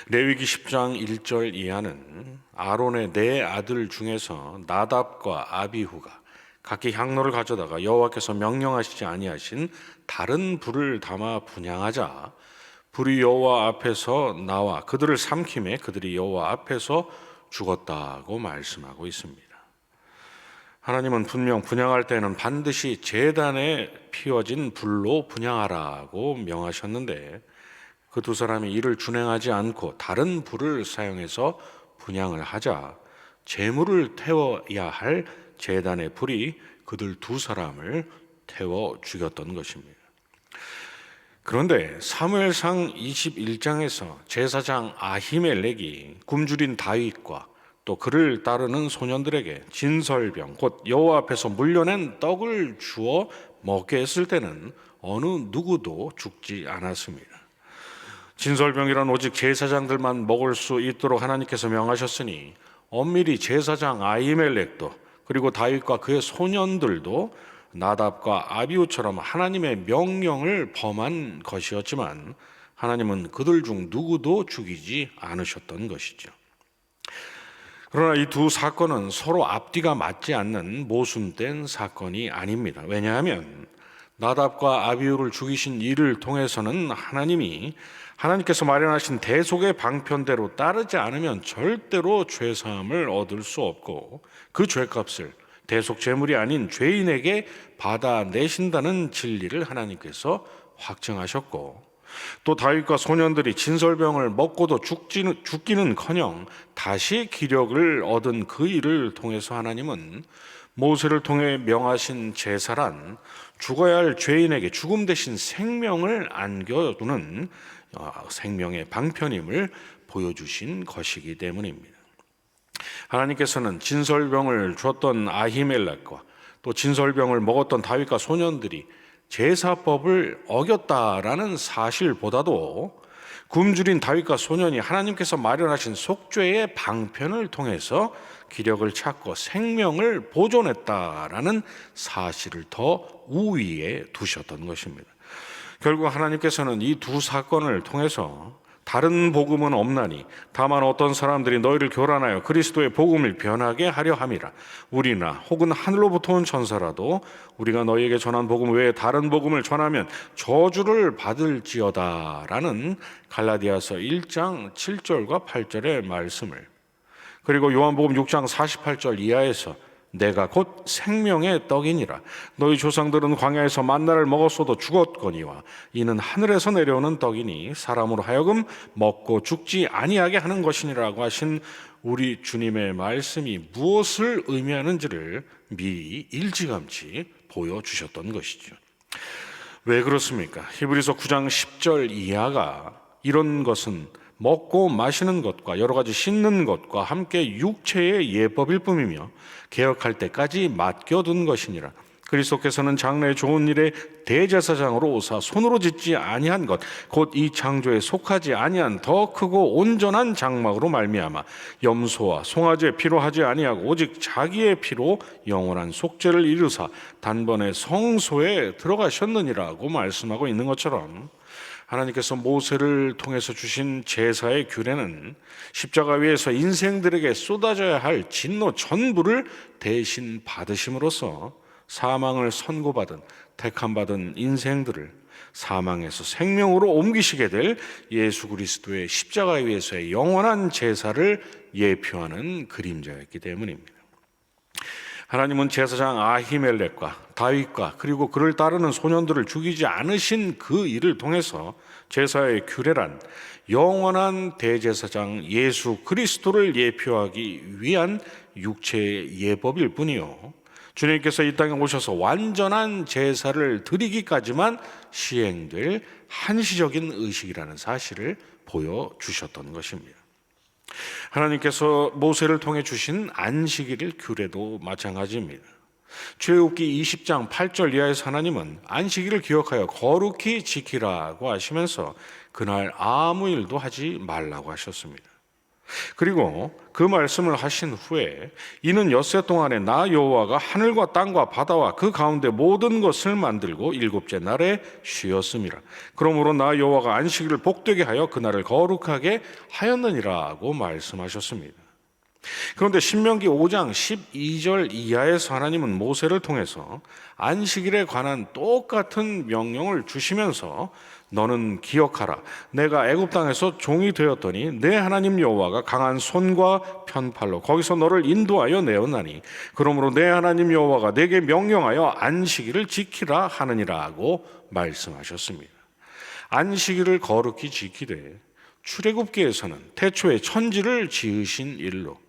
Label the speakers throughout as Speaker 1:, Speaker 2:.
Speaker 1: 레위기 10장 1절 이하는 아론의 네 아들 중에서 나답과 아비후가 각기 향로를 가져다가 여호와께서 명령하시지 아니하신 다른 불을 담아 분향하자 불이 여호와 앞에서 나와 그들을 삼키매 그들이 여호와 앞에서 죽었다고 말씀하고 있습니다. 하나님은 분명 분향할 때는 반드시 제단에 피워진 불로 분향하라고 명하셨는데 그 두 사람이 이를 준행하지 않고 다른 불을 사용해서 분향을 하자 제물을 태워야 할 제단의 불이 그들 두 사람을 태워 죽였던 것입니다. 그런데 사무엘상 21장에서 제사장 아히멜렉이 굶주린 다윗과 또 그를 따르는 소년들에게 진설병 곧 여호와 앞에서 물려낸 떡을 주어 먹게 했을 때는 어느 누구도 죽지 않았습니다. 진설병이란 오직 제사장들만 먹을 수 있도록 하나님께서 명하셨으니 엄밀히 제사장 아히멜렉도 그리고 다윗과 그의 소년들도 나답과 아비후처럼 하나님의 명령을 범한 것이었지만 하나님은 그들 중 누구도 죽이지 않으셨던 것이죠. 그러나 이 두 사건은 서로 앞뒤가 맞지 않는 모순된 사건이 아닙니다. 왜냐하면 나답과 아비후를 죽이신 이를 통해서는 하나님께서 마련하신 대속의 방편대로 따르지 않으면 절대로 죄사함을 얻을 수 없고 그 죄값을 대속 제물이 아닌 죄인에게 받아내신다는 진리를 하나님께서 확증하셨고 또 다윗과 소년들이 진설병을 먹고도 죽기는커녕 다시 기력을 얻은 그 일을 통해서 하나님은 모세를 통해 명하신 제사란 죽어야 할 죄인에게 죽음 대신 생명을 안겨두는 생명의 방편임을 보여주신 것이기 때문입니다. 하나님께서는 진설병을 줬던 아히멜렉과 또 진설병을 먹었던 다윗과 소년들이 제사법을 어겼다라는 사실보다도 굶주린 다윗과 소년이 하나님께서 마련하신 속죄의 방편을 통해서 기력을 찾고 생명을 보존했다라는 사실을 더 우위에 두셨던 것입니다. 결국 하나님께서는 이 두 사건을 통해서 다른 복음은 없나니 다만 어떤 사람들이 너희를 교란하여 그리스도의 복음을 변하게 하려 함이라. 우리나 혹은 하늘로부터 온 천사라도 우리가 너희에게 전한 복음 외에 다른 복음을 전하면 저주를 받을지어다 라는 갈라디아서 1장 7절과 8절의 말씀을, 그리고 요한복음 6장 48절 이하에서 내가 곧 생명의 떡이니라. 너희 조상들은 광야에서 만나를 먹었어도 죽었거니와 이는 하늘에서 내려오는 떡이니 사람으로 하여금 먹고 죽지 아니하게 하는 것이니라고 하신 우리 주님의 말씀이 무엇을 의미하는지를 미리 일찌감치 보여주셨던 것이죠. 왜 그렇습니까? 히브리서 9장 10절 이하가 이런 것은 먹고 마시는 것과 여러 가지 씻는 것과 함께 육체의 예법일 뿐이며 개혁할 때까지 맡겨둔 것이니라. 그리스도께서는 장래의 좋은 일에 대제사장으로 오사 손으로 짓지 아니한 것 곧 이 창조에 속하지 아니한 더 크고 온전한 장막으로 말미암아 염소와 송아지의 피로 하지 아니하고 오직 자기의 피로 영원한 속죄를 이루사 단번에 성소에 들어가셨느니라고 말씀하고 있는 것처럼 하나님께서 모세를 통해서 주신 제사의 규례는 십자가 위에서 인생들에게 쏟아져야 할 진노 전부를 대신 받으심으로써 사망을 선고받은 택함받은 인생들을 사망에서 생명으로 옮기시게 될 예수 그리스도의 십자가 위에서의 영원한 제사를 예표하는 그림자였기 때문입니다. 하나님은 제사장 아히멜렉과 다윗과 그리고 그를 따르는 소년들을 죽이지 않으신 그 일을 통해서 제사의 규례란 영원한 대제사장 예수 그리스도를 예표하기 위한 육체의 예법일 뿐이요, 주님께서 이 땅에 오셔서 완전한 제사를 드리기까지만 시행될 한시적인 의식이라는 사실을 보여주셨던 것입니다. 하나님께서 모세를 통해 주신 안식일 규례도 마찬가지입니다. 출애굽기 20장 8절 이하에서 하나님은 안식일을 기억하여 거룩히 지키라고 하시면서 그날 아무 일도 하지 말라고 하셨습니다. 그리고 그 말씀을 하신 후에 이는 엿새 동안에 나 여호와가 하늘과 땅과 바다와 그 가운데 모든 것을 만들고 일곱째 날에 쉬었음이라. 그러므로 나 여호와가 안식일을 복되게 하여 그날을 거룩하게 하였느니라고 말씀하셨습니다. 그런데 신명기 5장 12절 이하에서 하나님은 모세를 통해서 안식일에 관한 똑같은 명령을 주시면서 너는 기억하라. 내가 애굽 땅에서 종이 되었더니 내 하나님 여호와가 강한 손과 편팔로 거기서 너를 인도하여 내었나니 그러므로 내 하나님 여호와가 내게 명령하여 안식일을 지키라 하느니라고 말씀하셨습니다. 안식일을 거룩히 지키되 출애굽기에서는 태초에 천지를 지으신 일로,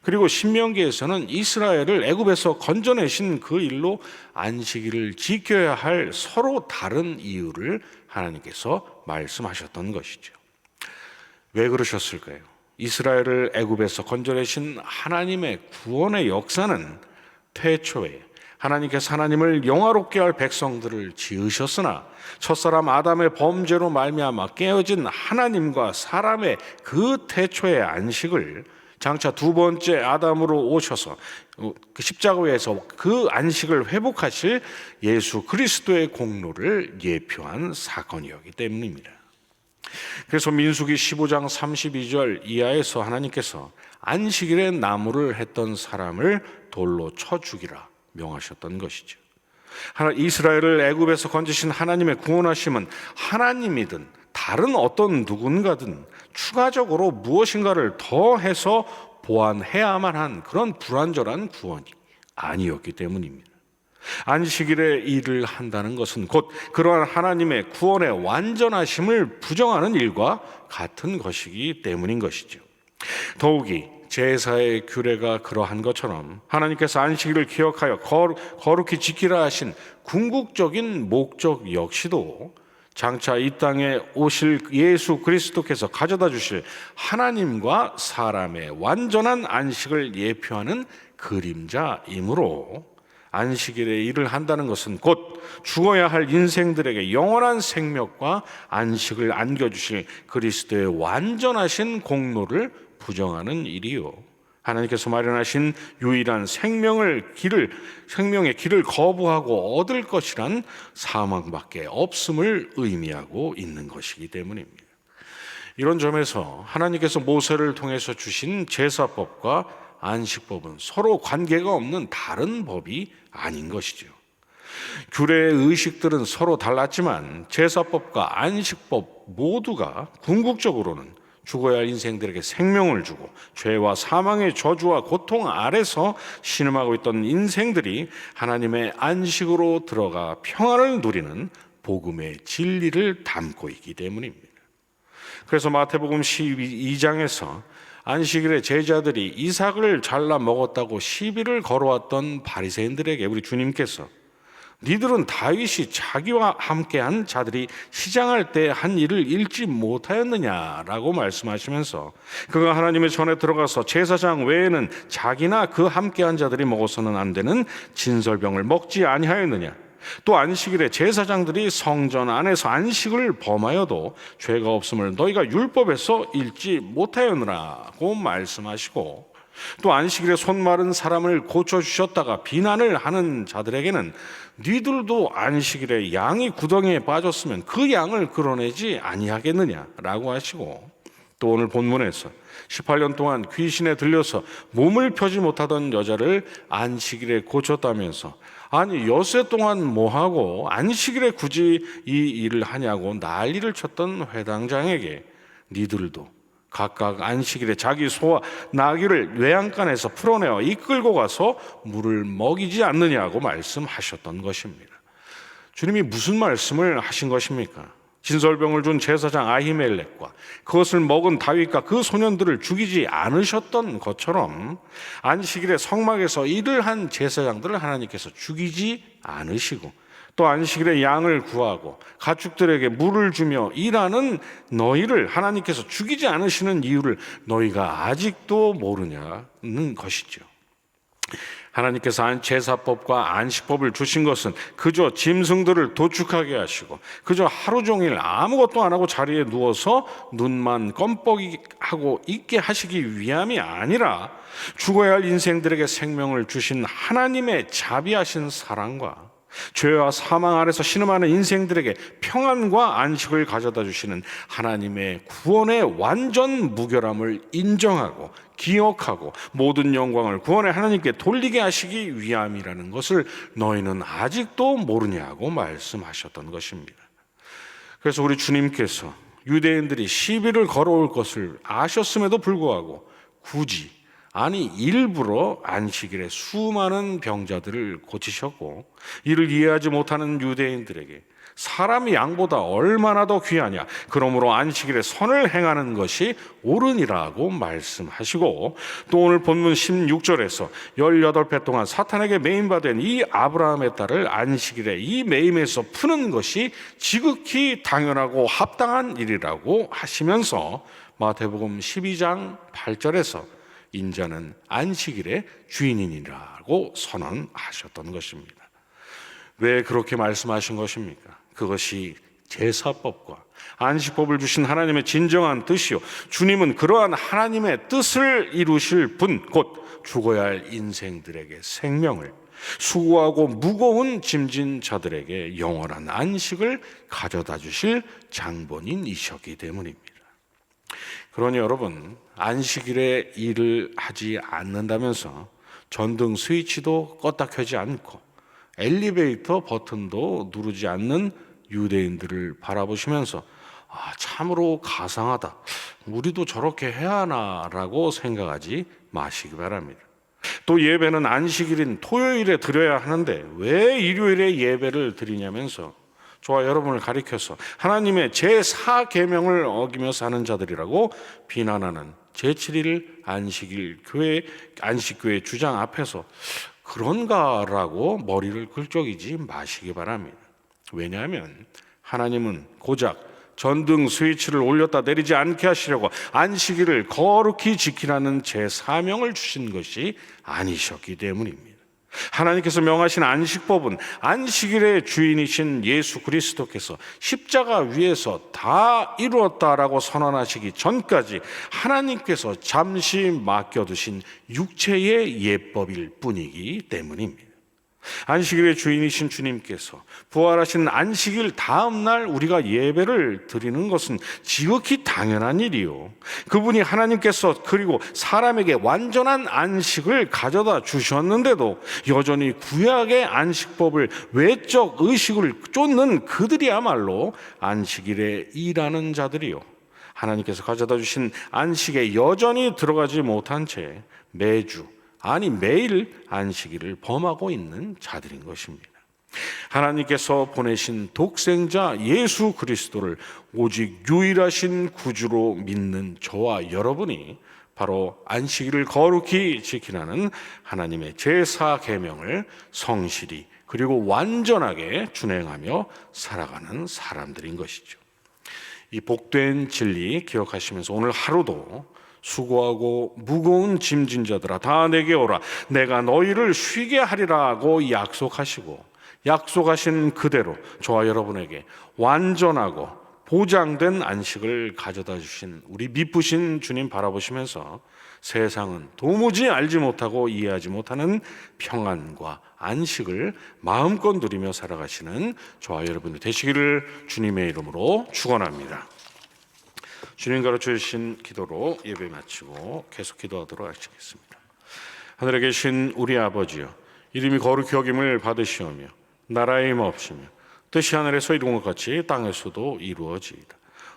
Speaker 1: 그리고 신명기에서는 이스라엘을 애굽에서 건져내신 그 일로 안식일을 지켜야 할 서로 다른 이유를 하나님께서 말씀하셨던 것이죠. 왜 그러셨을까요? 이스라엘을 애굽에서 건져내신 하나님의 구원의 역사는 태초에 하나님께서 하나님을 영화롭게 할 백성들을 지으셨으나 첫사람 아담의 범죄로 말미암아 깨어진 하나님과 사람의 그 태초의 안식을 장차 두 번째 아담으로 오셔서 그 십자가에서 그 안식을 회복하실 예수 그리스도의 공로를 예표한 사건이었기 때문입니다. 그래서 민수기 15장 32절 이하에서 하나님께서 안식일에 나무를 했던 사람을 돌로 쳐 죽이라 명하셨던 것이죠. 이스라엘을 애굽에서 건지신 하나님의 구원하심은 하나님이든 다른 어떤 누군가든 추가적으로 무엇인가를 더해서 보완해야만 한 그런 불완전한 구원이 아니었기 때문입니다. 안식일에 일을 한다는 것은 곧 그러한 하나님의 구원의 완전하심을 부정하는 일과 같은 것이기 때문인 것이죠. 더욱이 제사의 규례가 그러한 것처럼 하나님께서 안식일을 기억하여 거룩히 지키라 하신 궁극적인 목적 역시도 장차 이 땅에 오실 예수 그리스도께서 가져다 주실 하나님과 사람의 완전한 안식을 예표하는 그림자이므로 안식일에 일을 한다는 것은 곧 죽어야 할 인생들에게 영원한 생명과 안식을 안겨주실 그리스도의 완전하신 공로를 부정하는 일이요, 하나님께서 마련하신 유일한 생명의 길을 거부하고 얻을 것이란 사망밖에 없음을 의미하고 있는 것이기 때문입니다. 이런 점에서 하나님께서 모세를 통해서 주신 제사법과 안식법은 서로 관계가 없는 다른 법이 아닌 것이죠. 규례의 의식들은 서로 달랐지만 제사법과 안식법 모두가 궁극적으로는 죽어야 할 인생들에게 생명을 주고 죄와 사망의 저주와 고통 아래서 신음하고 있던 인생들이 하나님의 안식으로 들어가 평안을 누리는 복음의 진리를 담고 있기 때문입니다. 그래서 마태복음 12장에서 안식일에 제자들이 이삭을 잘라 먹었다고 시비를 걸어왔던 바리새인들에게 우리 주님께서 니들은 다윗이 자기와 함께한 자들이 시장할 때 한 일을 읽지 못하였느냐라고 말씀하시면서 그가 하나님의 전에 들어가서 제사장 외에는 자기나 그 함께한 자들이 먹어서는 안 되는 진설병을 먹지 아니하였느냐, 또 안식일에 제사장들이 성전 안에서 안식을 범하여도 죄가 없음을 너희가 율법에서 읽지 못하였느라고 말씀하시고, 또 안식일에 손 마른 사람을 고쳐주셨다가 비난을 하는 자들에게는 니들도 안식일에 양이 구덩이에 빠졌으면 그 양을 끌어내지 아니하겠느냐라고 하시고, 또 오늘 본문에서 18년 동안 귀신에 들려서 몸을 펴지 못하던 여자를 안식일에 고쳤다면서 아니 엿새 동안 뭐하고 안식일에 굳이 이 일을 하냐고 난리를 쳤던 회당장에게 니들도 각각 안식일에 자기 소와 나귀를 외양간에서 풀어내어 이끌고 가서 물을 먹이지 않느냐고 말씀하셨던 것입니다. 주님이 무슨 말씀을 하신 것입니까? 진설병을 준 제사장 아히멜렉과 그것을 먹은 다윗과 그 소년들을 죽이지 않으셨던 것처럼 안식일에 성막에서 일을 한 제사장들을 하나님께서 죽이지 않으시고, 또 안식일에 양을 구하고 가축들에게 물을 주며 일하는 너희를 하나님께서 죽이지 않으시는 이유를 너희가 아직도 모르냐는 것이죠. 하나님께서 제사법과 안식법을 주신 것은 그저 짐승들을 도축하게 하시고 그저 하루 종일 아무것도 안 하고 자리에 누워서 눈만 껌뻑이 하고 있게 하시기 위함이 아니라 죽어야 할 인생들에게 생명을 주신 하나님의 자비하신 사랑과 죄와 사망 아래서 신음하는 인생들에게 평안과 안식을 가져다 주시는 하나님의 구원의 완전 무결함을 인정하고 기억하고 모든 영광을 구원의 하나님께 돌리게 하시기 위함이라는 것을 너희는 아직도 모르냐고 말씀하셨던 것입니다. 그래서 우리 주님께서 유대인들이 시비를 걸어올 것을 아셨음에도 불구하고 굳이, 아니 일부러 안식일에 수많은 병자들을 고치셨고, 이를 이해하지 못하는 유대인들에게 사람이 양보다 얼마나 더 귀하냐, 그러므로 안식일에 선을 행하는 것이 옳으니라고 말씀하시고, 또 오늘 본문 16절에서 18배 동안 사탄에게 매임받은 이 아브라함의 딸을 안식일에 이 매임에서 푸는 것이 지극히 당연하고 합당한 일이라고 하시면서 마태복음 12장 8절에서 인자는 안식일의 주인이라고 선언하셨던 것입니다. 왜 그렇게 말씀하신 것입니까? 그것이 제사법과 안식법을 주신 하나님의 진정한 뜻이요, 주님은 그러한 하나님의 뜻을 이루실 분, 곧 죽어야 할 인생들에게 생명을, 수고하고 무거운 짐진 자들에게 영원한 안식을 가져다 주실 장본인이셨기 때문입니다. 그러니 여러분, 안식일에 일을 하지 않는다면서 전등 스위치도 껐다 켜지 않고 엘리베이터 버튼도 누르지 않는 유대인들을 바라보시면서 참으로 가상하다, 우리도 저렇게 해야 하나라고 생각하지 마시기 바랍니다. 또 예배는 안식일인 토요일에 드려야 하는데 왜 일요일에 예배를 드리냐면서 저와 여러분을 가리켜서 하나님의 제4계명을 어기며 사는 자들이라고 비난하는 제7일 안식교회 주장 앞에서 그런가라고 머리를 긁적이지 마시기 바랍니다. 왜냐하면 하나님은 고작 전등 스위치를 올렸다 내리지 않게 하시려고 안식일을 거룩히 지키라는 제4명을 주신 것이 아니셨기 때문입니다. 하나님께서 명하신 안식법은 안식일의 주인이신 예수 그리스도께서 십자가 위에서 다 이루었다라고 선언하시기 전까지 하나님께서 잠시 맡겨두신 육체의 예법일 뿐이기 때문입니다. 안식일의 주인이신 주님께서 부활하신 안식일 다음 날 우리가 예배를 드리는 것은 지극히 당연한 일이요, 그분이 하나님께서 그리고 사람에게 완전한 안식을 가져다 주셨는데도 여전히 구약의 안식법을 외적 의식을 쫓는 그들이야말로 안식일에 일하는 자들이요, 하나님께서 가져다 주신 안식에 여전히 들어가지 못한 채 매주, 아니 매일 안식일을 범하고 있는 자들인 것입니다. 하나님께서 보내신 독생자 예수 그리스도를 오직 유일하신 구주로 믿는 저와 여러분이 바로 안식일을 거룩히 지키라는 하나님의 제4계명을 성실히 그리고 완전하게 준행하며 살아가는 사람들인 것이죠. 이 복된 진리 기억하시면서 오늘 하루도 수고하고 무거운 짐진 자들아 다 내게 오라, 내가 너희를 쉬게 하리라고 약속하시고 약속하신 그대로 저와 여러분에게 완전하고 보장된 안식을 가져다 주신 우리 미쁘신 주님 바라보시면서 세상은 도무지 알지 못하고 이해하지 못하는 평안과 안식을 마음껏 누리며 살아가시는 저와 여러분들 되시기를 주님의 이름으로 축원합니다. 주님 가르쳐 주신 기도로 예배 마치고 계속 기도하도록 하시겠습니다. 하늘에 계신 우리 아버지여, 이름이 거룩히 여김을 받으시오며 나라의 임하옵시며 뜻이 하늘에서 이룬 것 같이 땅에서도 이루어지이다.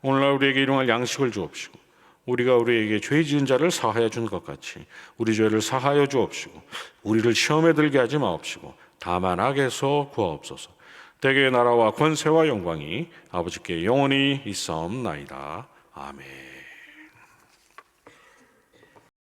Speaker 1: 오늘날 우리에게 일용할 양식을 주옵시고 우리가 우리에게 죄 지은 자를 사하여 준 것 같이 우리 죄를 사하여 주옵시고 우리를 시험에 들게 하지 마옵시고 다만 악에서 구하옵소서. 대개의 나라와 권세와 영광이 아버지께 영원히 있사옵나이다. 아멘.